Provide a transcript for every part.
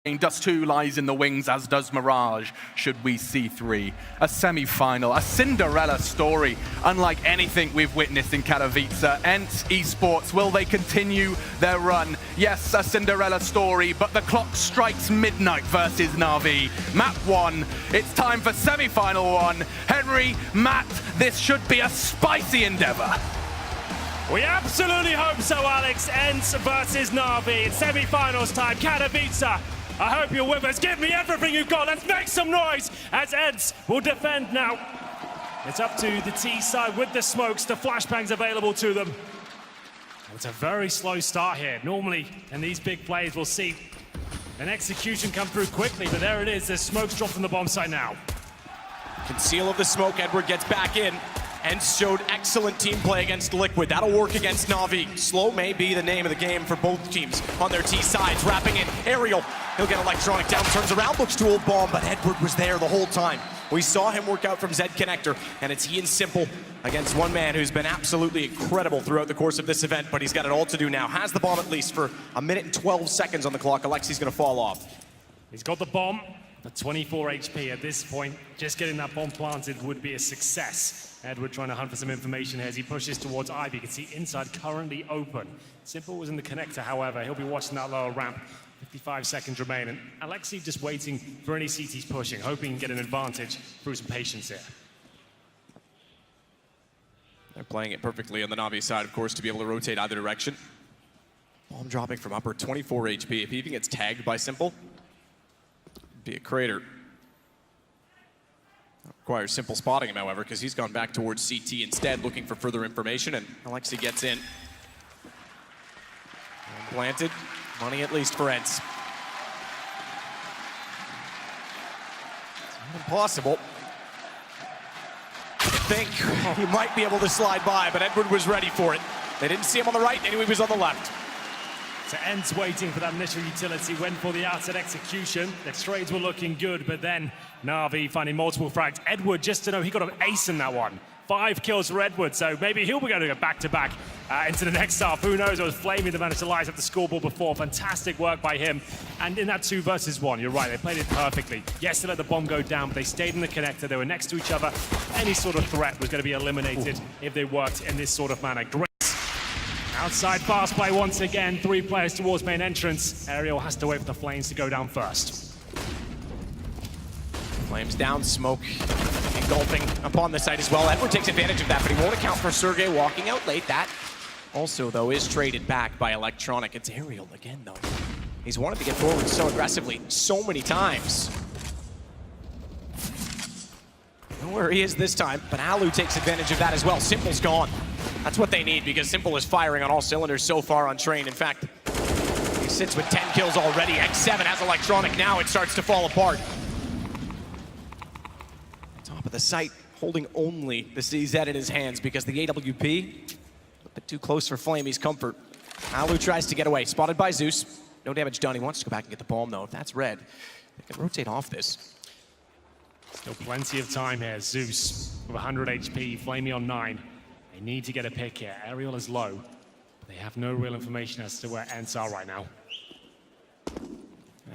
Dust 2 lies in the wings, as does Mirage, should we see 3. A semi-final, a Cinderella story, unlike anything we've witnessed in Katowice. Ence Esports, will they continue their run? Yes, a Cinderella story, but the clock strikes midnight versus Navi. Map 1, it's time for semi-final 1. Henry, Matt, this should be a spicy endeavor. We absolutely hope so, Alex. Ence versus Navi. It's semi-finals time, Katowice. I hope you're with us. Give me everything you've got. Let's make some noise as Ence will defend now. It's up to the T side with the smokes, the flashbangs available to them. It's a very slow start here. Normally, in these big plays, we'll see an execution come through quickly, but there it is. There's smokes dropped from the bomb site now. Conceal of the smoke, Edward gets back in. Ence showed excellent team play against Liquid. That'll work against Navi. Slow may be the name of the game for both teams on their T sides. Wrapping in Aerial. He'll get electronic down, turns around, looks to hold bomb, but Edward was there the whole time. We saw him work out from Zed Connector, and it's he and Simpl against one man who's been absolutely incredible throughout the course of this event, but he's got it all to do now. Has the bomb at least for a minute and 12 seconds on the clock. Alexi's gonna fall off. He's got the bomb. At 24 HP at this point, just getting that bomb planted would be a success. Edward trying to hunt for some information here as he pushes towards Ivy. You can see inside currently open. Simpl was in the connector, however. He'll be watching that lower ramp. 55 seconds remain, and Alexi just waiting for any CTs pushing, hoping to get an advantage through some patience here. They're playing it perfectly on the Navi side, of course, to be able to rotate either direction. Bomb dropping from upper, 24 HP. If he even gets tagged by Simpl, be a crater. Requires Simpl spotting him, however, because he's gone back towards CT instead, looking for further information, and Alexi gets in. And planted. Money at least for Ence. It's not impossible. I think he might be able to slide by, but Edward was ready for it. They didn't see him on the right, they knew he was on the left. So Ence waiting for that initial utility, went for the outside execution. The trades were looking good, but then Navi finding multiple frags. Edward, just to know, he got an ace in that one. 5 kills for Edward, so maybe he'll be going to go back-to-back into the next half. Who knows? It was Flamey that managed to light up the scoreboard before. Fantastic work by him. And in that 2 versus 1, you're right, they played it perfectly. Yes, they let the bomb go down, but they stayed in the connector. They were next to each other. Any sort of threat was going to be eliminated if they worked in this sort of manner. Great. Outside fast play once again. 3 players towards main entrance. Aerial has to wait for the Flames to go down first. Flames down, smoke engulfing upon the site as well. Edward takes advantage of that, but he won't account for Sergey walking out late. That also, though, is traded back by Electronic. It's Aerial again, though. He's wanted to get forward so aggressively so many times. I don't know where he is this time, but Alu takes advantage of that as well. Simpl's gone. That's what they need, because Simpl is firing on all cylinders so far on Train. In fact, he sits with 10 kills already. X7 has Electronic now. It starts to fall apart. Top of the site, holding only the CZ in his hands because the AWP, a bit too close for Flamey's comfort. Alu tries to get away. Spotted by Zeus. No damage done. He wants to go back and get the bomb, though. If that's red, they can rotate off this. Still plenty of time here. Zeus with 100 HP, Flamey on 9. They need to get a pick here. Aerial is low, but they have no real information as to where Ence are right now.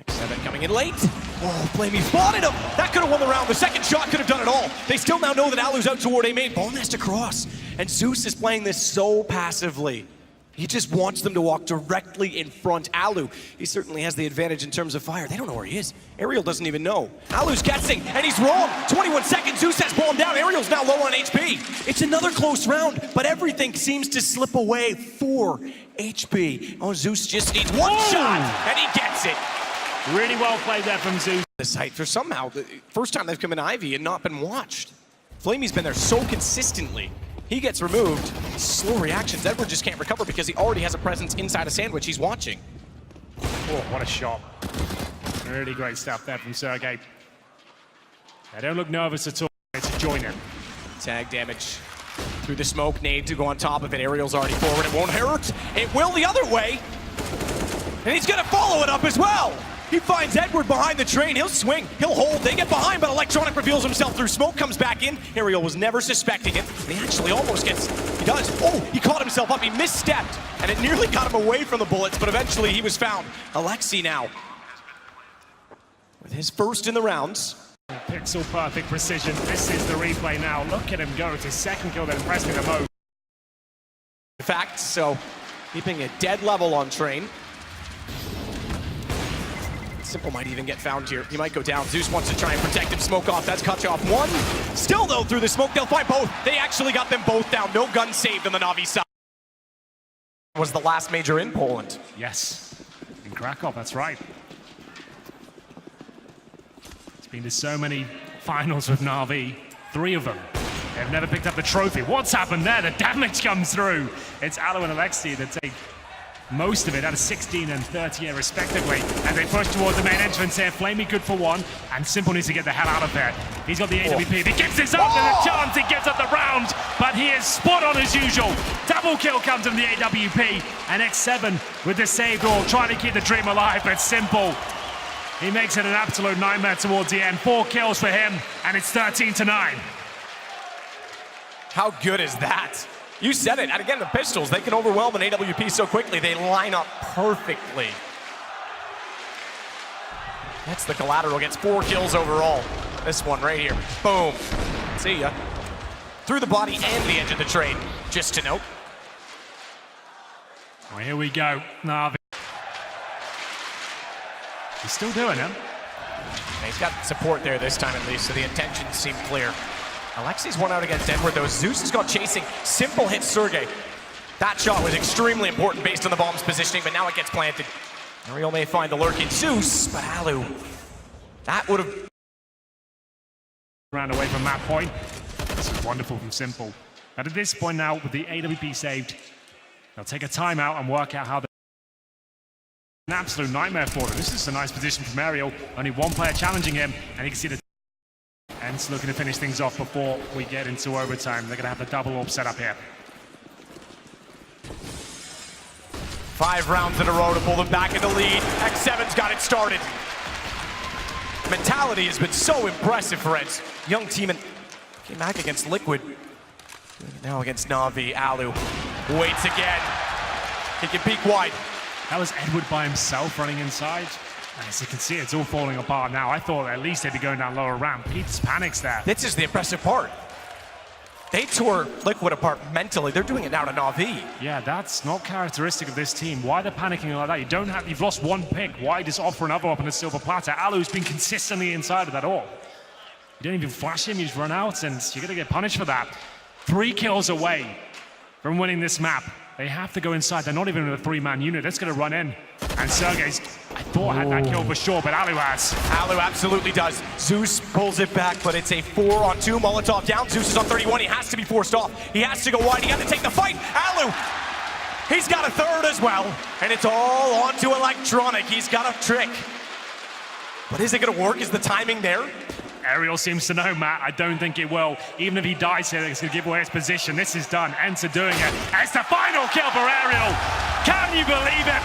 X7 coming in late. Oh, Flamey spotted him. That could have won the round. The second shot could have done it all. They still now know that Alu's out toward A main. Bomb has to cross. And Zeus is playing this so passively. He just wants them to walk directly in front. Alu, he certainly has the advantage in terms of fire. They don't know where he is. Aerial doesn't even know. Alu's guessing, and he's wrong. 21 seconds, Zeus has bomb down. Aerial's now low on HP. It's another close round, but everything seems to slip away. 4 HP. Oh, Zeus just needs one shot, and he gets it. Really well played there from Zeus. The site for somehow, the first time they've come in Ivy and not been watched. Flamey's been there so consistently. He gets removed. Slow reactions. Edward just can't recover because he already has a presence inside a sandwich. He's watching. Oh, what a shot. Really great stuff there from Sergey. They don't look nervous at all to join him. Tag damage through the smoke. Nade to go on top of it. Aerial's already forward. It won't hurt. It will the other way. And he's going to follow it up as well. He finds Edward behind the Train. He'll swing, he'll hold, they get behind, but Electronic reveals himself through smoke, comes back in. Aerial was never suspecting it, and he actually almost gets, he does. Oh, he caught himself up, he misstepped, and it nearly got him away from the bullets, but eventually he was found. Alexi now with his first in the rounds. Pixel perfect precision. This is the replay now. Look at him go. It's his second kill that impressed me the most. In fact, so keeping a dead level on Train. Simpl might even get found here. He might go down. Zeus wants to try and protect him. Smoke off. That's cut off one. Still, though, through the smoke, they'll find both. They actually got them both down. No gun saved on the Navi side. Was the last major in Poland. Yes, in Krakow, that's right. It's been to so many finals with Navi, 3 of them. They've never picked up the trophy. What's happened there? The damage comes through. It's Alu and Alexi that take most of it out of 16 and 38 respectively. And they push towards the main entrance here. Flamey good for one, and Simpl needs to get the hell out of there. He's got the AWP. If he gives this up, there's a chance he gives up the round, but he is spot on as usual. Double kill comes from the AWP, and X7 with the save goal, trying to keep the dream alive, but Simpl, he makes it an absolute nightmare towards the end. 4 kills for him, and it's 13-9. How good is that? You said it, and again, the pistols, they can overwhelm an AWP so quickly. They line up perfectly. That's the collateral, gets 4 kills overall. This one right here, boom. See ya. Through the body and the edge of the train, just to note. Well, here we go, Navi. He's still doing it. He's got support there this time at least, so the intentions seem clear. Alexi's one out against Edward, though. Zeus has got chasing. Simpl hits Sergey. That shot was extremely important based on the bomb's positioning, but now it gets planted. Ariel may find the lurking Zeus, but Alu, that would have... Round away from that point. This is wonderful from Simpl. But at this point now, with the AWP saved, they'll take a timeout and work out how they... An absolute nightmare for them. This is a nice position from Ariel. Only one player challenging him, and you can see the... Ence looking to finish things off before we get into overtime. They're going to have the double orb set up here. 5 rounds in a row to pull them back in the lead. X7's got it started. Mentality has been so impressive for Ence. Young team and came back against Liquid. Now against Navi. Alu waits again. He can peek wide. That was Edward by himself running inside. As you can see, it's all falling apart now. I thought at least they'd be going down lower ramp. Pete's panics there. This is the impressive part. They tore Liquid apart mentally. They're doing it now to Navi. Yeah, that's not characteristic of this team. Why they're panicking like that? You've lost 1 pick. Why just offer another up on a silver platter? Alu's been consistently inside of that all. You don't even flash him, you just run out, and you're gonna get punished for that. 3 kills away from winning this map. They have to go inside. They're not even in a 3-man unit. That's going to run in. And Sergey's, I thought, had that kill for sure, but Alu has. Alu absolutely does. Zeus pulls it back, but it's a 4-on-2. Molotov down. Zeus is on 31. He has to be forced off. He has to go wide. He has to take the fight. Alu, he's got a 3rd as well. And it's all onto Electronic. He's got a trick. But is it going to work? Is the timing there? Ariel seems to know, Matt. I don't think it will. Even if he dies here, it's going to give away his position. This is done. Ence are doing it. It's the final kill for Ariel. Can you believe it?